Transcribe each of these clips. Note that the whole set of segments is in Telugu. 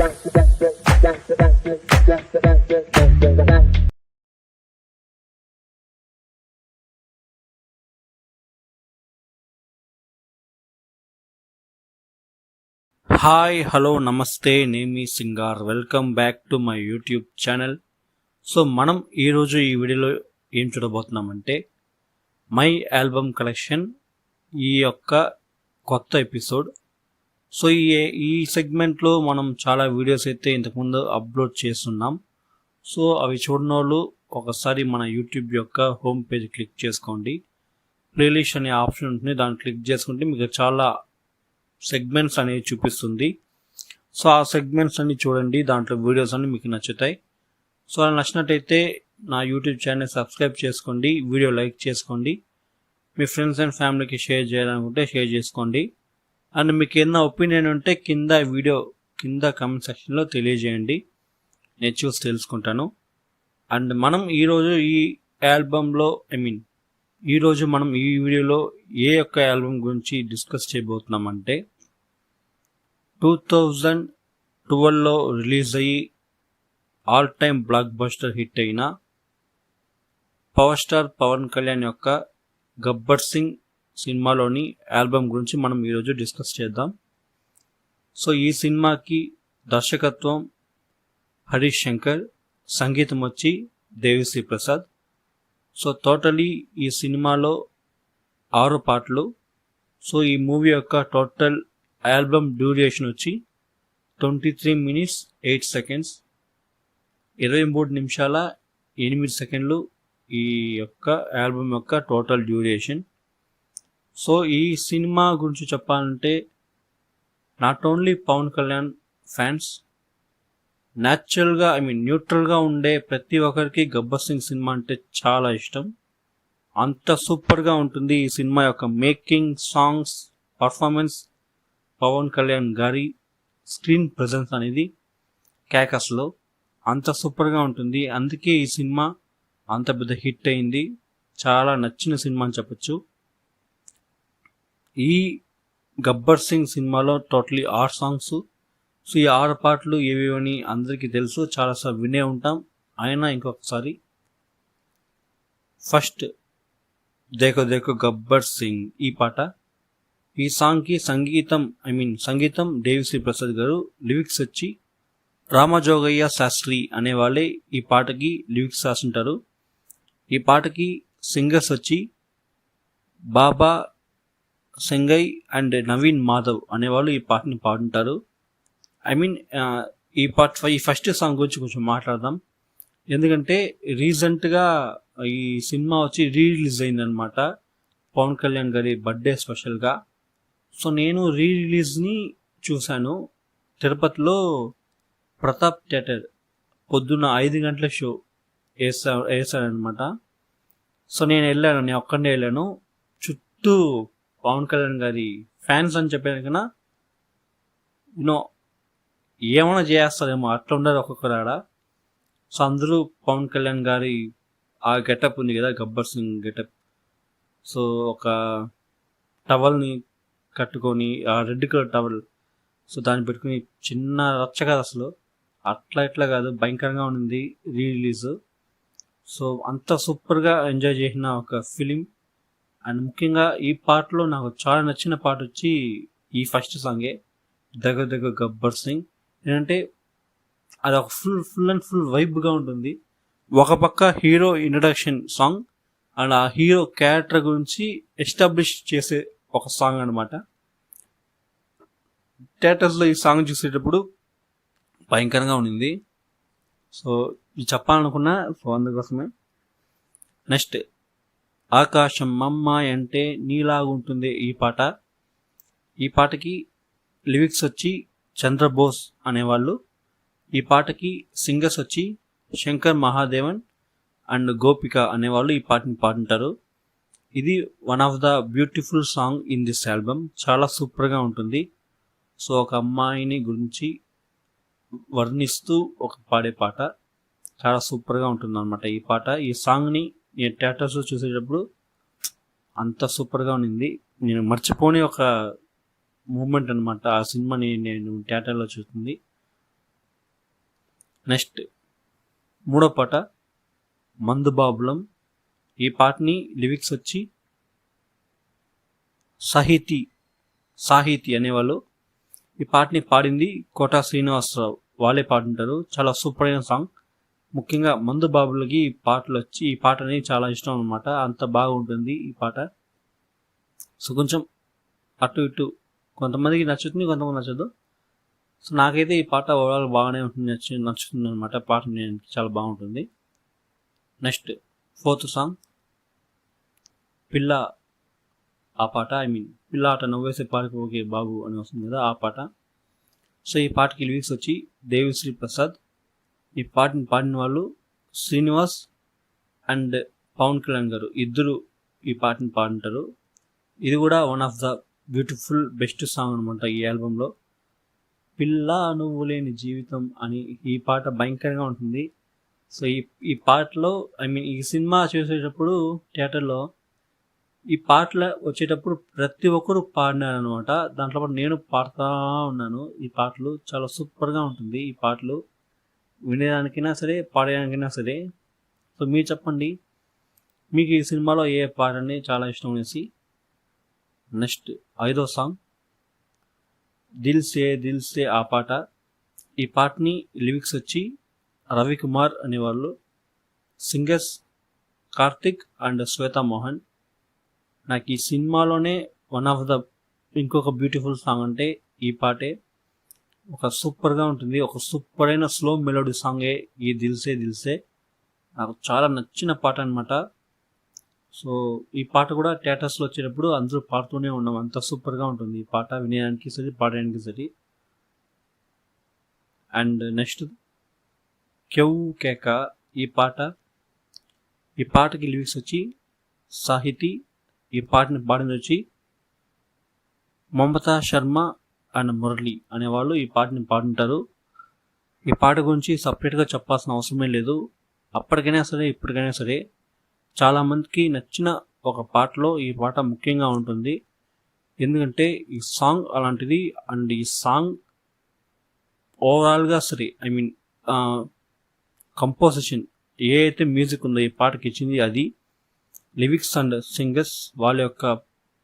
హాయ్ హలో నమస్తే నేమి సింగార్ welcome back to my YouTube channel. So మనం ఈరోజు ఈ వీడియోలో ఏం చూడబోతున్నామంటే మై ఆల్బమ్ కలెక్షన్ ఈ యొక్క కొత్త ఎపిసోడ్. సో ఈ సెగ్మెంట్లో మనం చాలా వీడియోస్ అయితే ఇంతకుముందు అప్లోడ్ చేస్తున్నాం. సో అవి చూడని వాళ్ళు ఒకసారి మన యూట్యూబ్ యొక్క హోమ్ పేజ్ క్లిక్ చేసుకోండి. ప్లేలిస్ట్ అనే ఆప్షన్ ఉంటుంది, దాన్ని క్లిక్ చేసుకుంటే మీకు చాలా సెగ్మెంట్స్ అనేవి చూపిస్తుంది. సో ఆ సెగ్మెంట్స్ అన్ని చూడండి, దాంట్లో వీడియోస్ అన్ని మీకు నచ్చుతాయి. సో అలా నచ్చినట్టయితే నా యూట్యూబ్ ఛానల్ సబ్స్క్రైబ్ చేసుకోండి, వీడియో లైక్ చేసుకోండి, మీ ఫ్రెండ్స్ అండ్ ఫ్యామిలీకి షేర్ చేయాలనుకుంటే షేర్ చేసుకోండి. అండ్ మీకు ఏదైనా ఒపీనియన్ ఉంటే కింద కామెంట్ సెక్షన్లో తెలియజేయండి, నేను చూసి తెలుసుకుంటాను. అండ్ మనం ఈరోజు ఈ ఆల్బంలో ఈరోజు మనం ఈ వీడియోలో ఏ యొక్క ఆల్బమ్ గురించి డిస్కస్ చేయబోతున్నామంటే 2012లో రిలీజ్ అయ్యి all time block buster hit అయిన పవర్ స్టార్ పవన్ కళ్యాణ్ యొక్క గబ్బర్ సింగ్ సినిమాలోని ఆల్బమ్ గురించి మనం ఈరోజు డిస్కస్ చేద్దాం. సో ఈ సినిమాకి దర్శకత్వం హరీష్ శంకర్, సంగీతం వచ్చి దేవిశ్రీ ప్రసాద్. సో టోటలీ ఈ సినిమాలో 6 పాటలు. సో ఈ మూవీ యొక్క టోటల్ ఆల్బమ్ డ్యూరేషన్ వచ్చి 23 minutes 8 seconds, 23 నిమిషాల 8 సెకండ్లు ఈ యొక్క ఆల్బమ్ యొక్క టోటల్ డ్యూరేషన్. సో ఈ సినిమా గురించి చెప్పాలంటే not only Pawan Kalyan fans, న్యూట్రల్గా ఉండే ప్రతి ఒక్కరికి గబ్బర్ సింగ్ సినిమా అంటే చాలా ఇష్టం. అంత సూపర్గా ఉంటుంది ఈ సినిమా యొక్క making, songs, performance, Pawan Kalyan గారి స్క్రీన్ ప్రెజెన్స్ అనేది క్యాకస్లో అంత సూపర్గా ఉంటుంది. అందుకే ఈ సినిమా అంత పెద్ద హిట్ అయింది, చాలా నచ్చిన సినిమా అని చెప్పచ్చు. ఈ గబ్బర్ సింగ్ సినిమాలో టోటలీ 6 సాంగ్స్. సో ఈ 6 పాటలు ఏవేవని అందరికీ తెలుసు, చాలాసార్లు వినే ఉంటాం. అయినా ఇంకొకసారి, ఫస్ట్ దేఖో దేఖో గబ్బర్ సింగ్ ఈ పాట. ఈ సాంగ్కి సంగీతం దేవిశ్రీ ప్రసాద్ గారు, లిరిక్స్ వచ్చి రామజోగయ్య శాస్త్రి అనే వాళ్ళే ఈ పాటకి లిరిక్స్ రాసింటారు. ఈ పాటకి సింగర్స్ వచ్చి బాబా సెంగై అండ్ నవీన్ మాధవ్ అనేవాళ్ళు ఈ పాటని పాడుంటారు. ఈ ఫస్ట్ సాంగ్ గురించి కొంచెం మాట్లాడదాం. ఎందుకంటే రీసెంట్గా ఈ సినిమా వచ్చి రిలీజ్ అయిందనమాట, పవన్ కళ్యాణ్ గారి బర్త్డే స్పెషల్గా. సో నేను రిలీజ్ని చూశాను తిరుపతిలో, ప్రతాప్ థియేటర్. పొద్దున్న 5 గంటల షో వేసాడనమాట. సో నేను ఒక్కడే వెళ్ళాను. చుట్టూ పవన్ కళ్యాణ్ గారి ఫ్యాన్స్ అని చెప్పాను కన్నా ఏమైనా చేస్తారేమో అట్లా ఉండదు ఒక్కొక్కరు ఆడ. సో అందరూ పవన్ కళ్యాణ్ గారి ఆ గెటప్ ఉంది కదా, గబ్బర్ సింగ్ గెటప్. సో ఒక టవల్ని కట్టుకొని, ఆ రెడ్ కలర్ టవల్, సో దాన్ని పెట్టుకుని చిన్న రచ్చ కాదు అసలు, అట్లా కాదు, భయంకరంగా ఉంది రిలీజ్. సో అంత సూపర్గా ఎంజాయ్ చేసిన ఒక ఫిలిం. అండ్ ముఖ్యంగా ఈ పాటలో నాకు చాలా నచ్చిన పాట వచ్చి ఈ ఫస్ట్ సాంగే, దగ్గర దగ్గర గబ్బర్ సింగ్. ఏంటంటే అది ఒక ఫుల్ వైబ్గా ఉంటుంది. ఒక పక్క హీరో ఇంట్రడక్షన్ సాంగ్ అండ్ ఆ హీరో క్యారెక్టర్ గురించి ఎస్టాబ్లిష్ చేసే ఒక సాంగ్ అనమాట. థియేటర్స్లో ఈ సాంగ్ చూసేటప్పుడు భయంకరంగా ఉండింది. సో ఇది చెప్పాలనుకున్నా, సో అందుకోసమే. నెక్స్ట్ ఆకాశం మమ్మాయి అంటే నీలాగుంటుంది ఈ పాట. ఈ పాటకి లిరిక్స్ వచ్చి చంద్రబోస్ అనేవాళ్ళు. ఈ పాటకి సింగర్స్ వచ్చి శంకర్ మహాదేవన్ అండ్ గోపిక అనేవాళ్ళు ఈ పాటని పాడుంటారు. ఇది one of the beautiful song in this album, చాలా సూపర్గా ఉంటుంది. సో ఒక అమ్మాయిని గురించి వర్ణిస్తూ ఒక పాడే పాట, చాలా సూపర్గా ఉంటుంది అనమాట ఈ పాట. ఈ సాంగ్ని నేను థియేటర్స్లో చూసేటప్పుడు అంత సూపర్గా ఉండింది. నేను మర్చిపోని ఒక మూమెంట్ అనమాట ఆ సినిమాని నేను థియేటర్లో చూస్తుంది. నెక్స్ట్ మూడో పాట మందుబాబులం. ఈ పాటని లిరిక్స్ వచ్చి సాహితీ అనేవాళ్ళు. ఈ పాటని పాడింది కోటా శ్రీనివాసరావు, వాళ్ళే పాడుంటారు. చాలా సూపర్ అయిన సాంగ్. ముఖ్యంగా మందు బాబులకి ఈ పాటలు వచ్చి ఈ పాట అనేది చాలా ఇష్టం అనమాట. అంత బాగుంటుంది ఈ పాట. సో కొంచెం అటు ఇటు కొంతమందికి నచ్చుతుంది, కొంతమంది నచ్చదు. సో నాకైతే ఈ పాట ఓవరాల్ బాగానే ఉంటుంది, నచ్చుతుంది అనమాట. పాట చాలా బాగుంటుంది. నెక్స్ట్ ఫోర్త్ సాంగ్ పిల్ల. ఆ పాట పిల్ల ఆట నవ్వేసే పారిపోకే బాబు అని వస్తుంది కదా, ఆ పాట. సో ఈ పాటకి లిరిక్స్ వచ్చి దేవిశ్రీ ప్రసాద్. ఈ పాటని పాడిన వాళ్ళు శ్రీనివాస్ అండ్ పవన్ కళ్యాణ్ గారు, ఇద్దరు ఈ పాటని పాడింటారు. ఇది కూడా one of the beautiful best song అనమాట ఈ ఆల్బంలో. పిల్ల నువ్వు లేని జీవితం అని ఈ పాట భయంకరంగా ఉంటుంది. సో ఈ పాటలో ఈ సినిమా చూసేటప్పుడు థియేటర్లో ఈ పాటలు వచ్చేటప్పుడు ప్రతి ఒక్కరు పాడినారు అనమాట. దాంట్లో పాటు నేను పాడుతూ ఉన్నాను. ఈ పాటలు చాలా సూపర్గా ఉంటుంది. ఈ పాటలు వినేదానికైనా సరే, పాడేదానికైనా సరే. సో మీరు చెప్పండి, మీకు ఈ సినిమాలో ఏ పాటని చాలా ఇష్టం అనేసి. నెక్స్ట్ 5వ సాంగ్ దిల్ సే ఆ పాట. ఈ పాటని లిరిక్స్ వచ్చి రవికుమార్ అనేవాళ్ళు. Singers Karthik and Shweta Mohan. నాకు ఈ సినిమాలోనే వన్ ఆఫ్ ద ఇంకొక బ్యూటిఫుల్ సాంగ్ అంటే ఈ పాటే. ఒక సూపర్గా ఉంటుంది. ఒక సూపర్ అయిన స్లో మెలోడీ సాంగే ఈ దిల్ సే. నాకు చాలా నచ్చిన పాట అనమాట. సో ఈ పాట కూడా థియేటర్స్లో వచ్చేటప్పుడు అందరూ పాడుతూనే ఉన్నాం. అంత సూపర్గా ఉంటుంది ఈ పాట, వినడానికి సరి, పాడడానికి సరి. అండ్ నెక్స్ట్ కెవ్ కేక. ఈ పాటకి లిరిక్స్ వచ్చి సాహితీ. ఈ పాటని పాడింది వచ్చి మమతా శర్మ అండ్ మురళి అనేవాళ్ళు ఈ పాటని పాడుంటారు. ఈ పాట గురించి సపరేట్గా చెప్పాల్సిన అవసరమే లేదు. అప్పటికైనా సరే, ఇప్పటికైనా సరే చాలామందికి నచ్చిన ఒక పాటలో ఈ పాట ముఖ్యంగా ఉంటుంది. ఎందుకంటే ఈ సాంగ్ అలాంటిది. అండ్ ఈ సాంగ్ ఓవరాల్గా సరే, కంపోజిషన్ ఏ అయితే మ్యూజిక్ ఉందో ఈ పాటకి ఇచ్చింది అది, లిరిక్స్ అండ్ సింగర్స్ వాళ్ళ యొక్క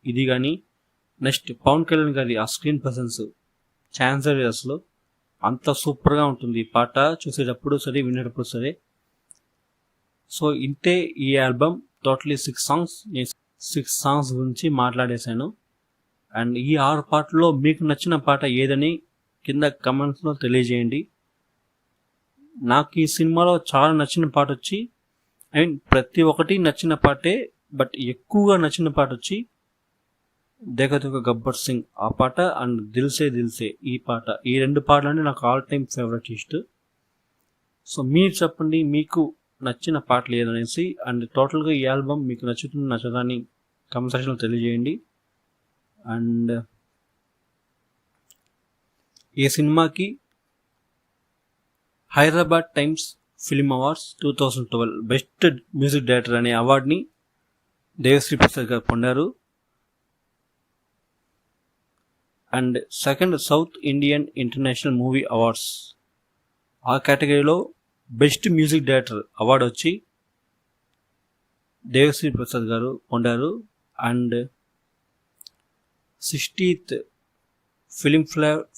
ఇది కానీ, నెక్స్ట్ పవన్ కళ్యాణ్ గారి ఆ స్క్రీన్ ప్రెసెన్స్ ఛాన్సర్ అసలు అంత సూపర్గా ఉంటుంది ఈ పాట చూసేటప్పుడు సరే, వినేటప్పుడు సరే. సో ఇంతే ఈ ఆల్బమ్. Totally 6 songs. నేను 6 సాంగ్స్ గురించి మాట్లాడేశాను. అండ్ ఈ 6 పాటల్లో మీకు నచ్చిన పాట ఏదని కింద కమెంట్స్లో తెలియజేయండి. నాకు ఈ సినిమాలో చాలా నచ్చిన పాట వచ్చి ప్రతి ఒక్కటి నచ్చిన పాటే, బట్ ఎక్కువగా నచ్చిన పాట వచ్చి దేఖతోక గబ్బర్ సింగ్ ఆ పాట అండ్ దిల్ సే ఈ పాట. ఈ 2 పాటలు నాకు ఆల్ టైమ్ ఫేవరెట్ ఇస్ట్. సో మీరు చెప్పండి మీకు నచ్చిన పాటలు ఏదనేసి. అండ్ టోటల్గా ఈ ఆల్బమ్ మీకు నచ్చుతుంది నచ్చదాన్ని కామెంట్ సెక్షన్లో తెలియజేయండి. అండ్ ఈ సినిమాకి Hyderabad times film awards 2012 best music director అనే అవార్డుని దేవిశ్రీ ప్రసాద్ గారు పొందారు. And second south Indian international movie awards ఆ కేటగిరీలో బెస్ట్ మ్యూజిక్ డైరెక్టర్ అవార్డు వచ్చి దేవిశ్రీ ప్రసాద్ గారు పొందారు. And 60th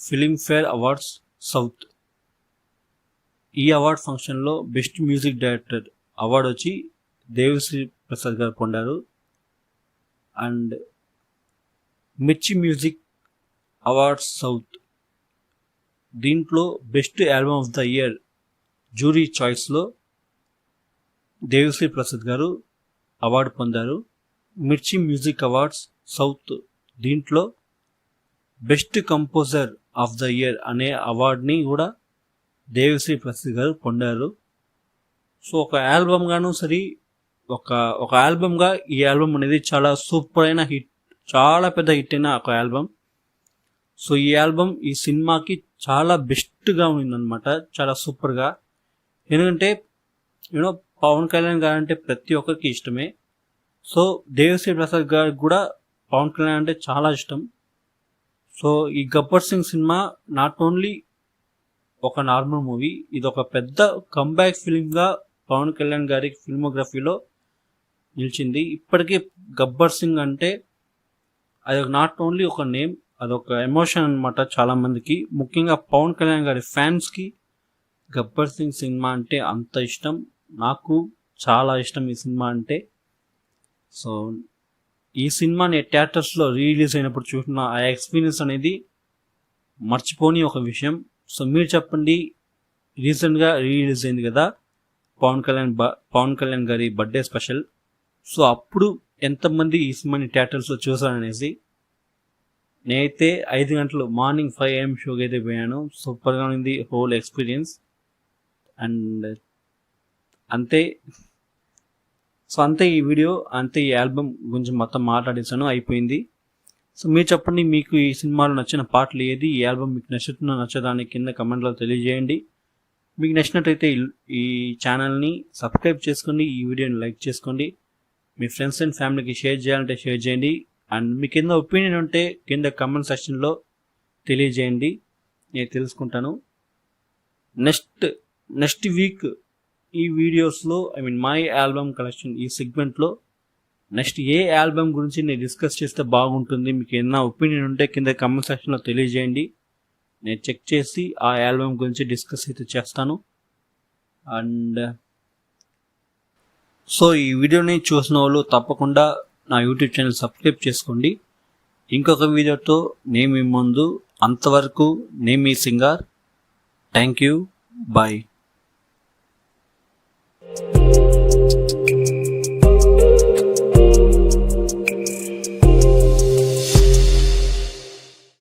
Filmfare awards South ఈ అవార్డ్ ఫంక్షన్లో బెస్ట్ మ్యూజిక్ డైరెక్టర్ అవార్డు వచ్చి దేవిశ్రీ ప్రసాద్ గారు పొందారు. And Mirchi music awards South దీంట్లో best album of the year jury చాయిస్లో దేవిశ్రీ ప్రసాద్ గారు అవార్డు పొందారు. మిర్చి మ్యూజిక్ అవార్డ్స్ సౌత్ దీంట్లో best composer of the year అనే అవార్డుని కూడా దేవిశ్రీ ప్రసాద్ గారు పొందారు. సో ఒక ఆల్బమ్ గాను సరే, ఒక ఆల్బమ్గా ఈ ఆల్బమ్ అనేది చాలా సూపర్ అయిన హిట్, చాలా పెద్ద హిట్ అయిన ఒక ఆల్బమ్. సో ఈ ఆల్బమ్ ఈ సినిమాకి చాలా బెస్ట్గా ఉందన్నమాట, చాలా సూపర్గా. ఎందుకంటే పవన్ కళ్యాణ్ గారు అంటే ప్రతి ఒక్కరికి ఇష్టమే. సో దేవిశ్రీ ప్రసాద్ గారికి కూడా పవన్ కళ్యాణ్ అంటే చాలా ఇష్టం. సో ఈ Gabbar Singh cinema not only ఒక నార్మల్ మూవీ, ఇది ఒక పెద్ద కంబ్యాక్ ఫిల్మ్గా పవన్ కళ్యాణ్ గారి ఫిల్మోగ్రఫీలో నిలిచింది. ఇప్పటికీ గబ్బర్ సింగ్ అంటే అది నాట్ ఓన్లీ ఒక నేమ్, అదొక ఎమోషన్ అనమాట. చాలామందికి, ముఖ్యంగా పవన్ కళ్యాణ్ గారి ఫ్యాన్స్కి గబ్బర్ సింగ్ సినిమా అంటే అంత ఇష్టం. నాకు చాలా ఇష్టం ఈ సినిమా అంటే. సో ఈ సినిమాని థియేటర్స్లో రిలీజ్ అయినప్పుడు చూసిన ఆ ఎక్స్పీరియన్స్ అనేది మర్చిపోని ఒక విషయం. సో మీరు చెప్పండి, రీసెంట్గా రిలీజ్ అయింది కదా పవన్ కళ్యాణ్ గారి బర్త్డే స్పెషల్. సో అప్పుడు ఎంతమంది ఈ సినిమాని థియేటర్స్లో చూసారనేసి. నేనైతే 5 గంటలు మార్నింగ్ 5 AM షోకి అయితే పోయాను. సూపర్గా ఉంది హోల్ ఎక్స్పీరియన్స్. అండ్ అంతే. సో అంతే ఈ వీడియో, అంతే ఈ ఆల్బమ్ గురించి మొత్తం మాట్లాడేసాను, అయిపోయింది. సో మీరు చెప్పండి, మీకు ఈ సినిమాలో నచ్చిన పాటలు ఏది, ఈ ఆల్బమ్ మీకు నచ్చుతుందో నచ్చదాని కింద కమెంట్లో తెలియజేయండి. మీకు నచ్చినట్టయితే ఈ ఛానల్ని సబ్స్క్రైబ్ చేసుకోండి, ఈ వీడియోని లైక్ చేసుకోండి, మీ ఫ్రెండ్స్ అండ్ ఫ్యామిలీకి షేర్ చేయాలంటే షేర్ చేయండి. అండ్ మీ కింద ఒపీనియన్ ఉంటే కింద కమెంట్ సెక్షన్లో తెలియజేయండి, నేను తెలుసుకుంటాను. నెక్స్ట్ వీక్ ఈ వీడియోస్లో మై ఆల్బమ్ కలెక్షన్ ఈ సెగ్మెంట్లో నెక్స్ట్ ఏ ఆల్బమ్ గురించి నేను డిస్కస్ చేస్తే బాగుంటుంది, మీకు ఏదైనా ఒపీనియన్ ఉంటే కింద కమెంట్ సెక్షన్లో తెలియజేయండి. నేను చెక్ చేసి ఆ ఆల్బమ్ గురించి డిస్కస్ అయితే చేస్తాను. అండ్ సో ఈ వీడియోని చూసిన వాళ్ళు తప్పకుండా నా యూట్యూబ్ ఛానల్ సబ్స్క్రైబ్ చేసుకోండి. ఇంకొక వీడియోతో నేను మీ ముందు, అంతవరకు నేను మీ సింగార్. Thank you, bye.